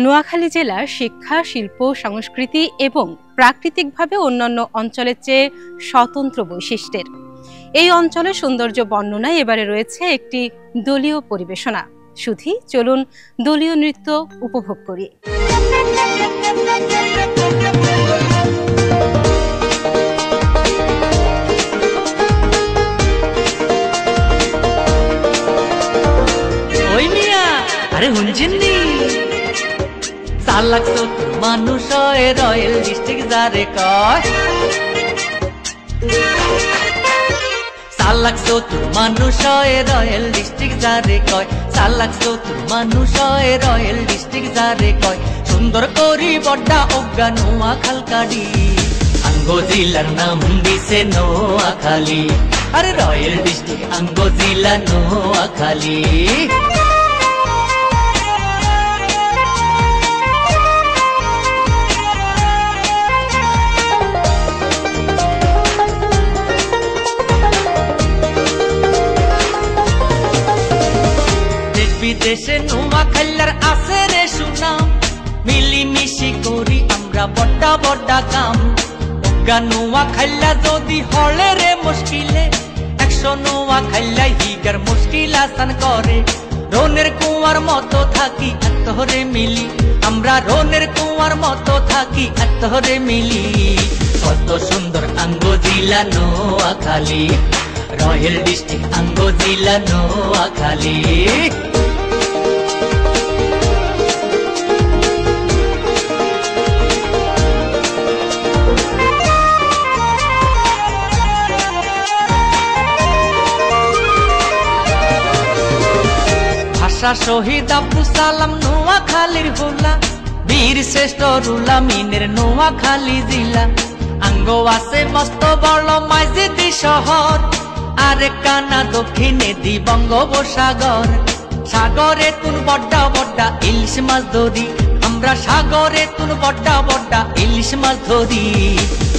নোয়াখালী জেলার শিক্ষা, শিল্প, সংস্কৃতি এবং প্রাকৃতিকভাবে অন্যান্য অঞ্চলের চেয়ে স্বতন্ত্র বৈশিষ্ট্যের। এই অঞ্চলের সৌন্দর্য বর্ণনায় এবারে রয়েছে একটি দলীয় পরিবেশনা। শুধু চলুন দলীয় নৃত্য উপভোগ করি। ওই মিয়া, আরে হুনছেননি? চালাক তো মানুষ রয়্যাল ডিস্ট্রিক্ট যারে কয়, চালাক তো মানুষ রয়্যাল ডিস্ট্রিক্ট যারে কয়, চালাক তো মানুষ রয়্যাল ডিস্ট্রিক্ট যারে কয়। সুন্দর করি বড্ডা অজ্ঞা নোয়াখালী, আঙ্গো জেলার নাম দিছে নোয়াখালী। আরে রয়্যাল ডিস্ট্রিক্ট আঙ্গো জেলা নোয়াখালী। বিদেশে নোয়াখালীর আছে রে সুনাম, মিলিমিশি করি আমরা বড্ডা বড্ডা কাম। অজ্ঞা নোয়াখালী যদি হলে রে মুশকিলে, 100 নোয়াখালী হিগার মুশকিল আসান করে। রনের কুয়ার মতো থাকি এতরে মিলি, আমরা রনের কুয়ার মতো থাকি এতরে মিলি। কত সুন্দর আঙ্গো জেলা নোয়াখালী, রয়্যাল ডিস্ট্রিক্ট আঙ্গো জেলা নোয়াখালী। শহীদ আব্দুল সালাম নোয়াখালীর হোলা, বীর শ্রেষ্ঠ রুলা মিনের নোয়াখালী জেলা। আঙ্গো আছে মস্ত বড় মাইজদি শহর, আরে কানা দক্ষিণে দি বঙ্গোপসাগর। সাগরে তুন বড্ডা বড্ডা ইলিশ মাছ ধরি, আমরা সাগরে তুন বড্ডা বড্ডা ইলিশ মাছ ধরি।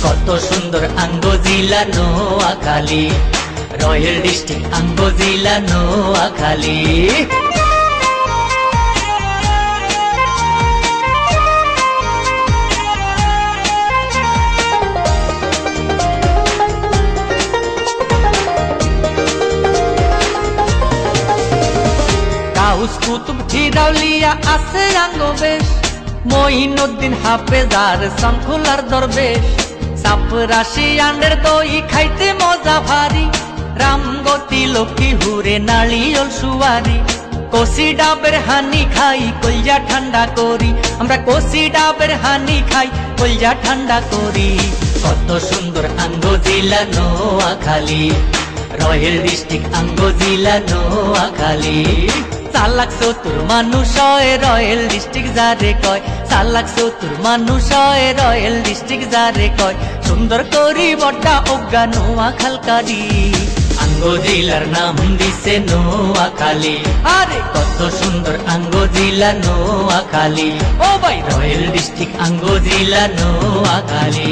কত সুন্দর আঙ্গো জেলা নোয়াখালী, রয়্যাল ডিস্ট্রিক্ট আঙ্গো জেলা নোয়াখালী। কুতুব হিরাউলিয়া আছে আঙ্গো বেশ, মঈনুদ্দিন হাফেজার শঙ্খুলার দরবেশ। সাপরাশি আন্ডের দই খাইতে মজা ভারী, রামগতি লক্ষ্মী হুরে নালিয়ল সুয়ারি। কষি ডাবের হানি খাই কলজা ঠান্ডা করি, আমরা কষি ডাবের হানি খাই কলজা ঠান্ডা করি। কত সুন্দর আঙ্গো জেলা নোয়াখালী, রয়্যাল ডিস্ট্রিক্ট আঙ্গো জেলা নোয়াখালী। চালাক চতুর মানুষ রয়্যাল ডিস্ট্রিক্ট যারে কয়, চালাক চতুর মানুষ রয়্যাল ডিস্ট্রিক্ট যারে কয়। সুন্দর করি বড্ডা অজ্ঞা নোয়াখালী, আঙ্গো জেলার নাম দিছে নোয়াখালী। আরে কত সুন্দর আঙ্গো জেলা নোয়াখালী, ও ভাই রয়্যাল ডিস্ট্রিক্ট আঙ্গো জেলা নোয়াখালী।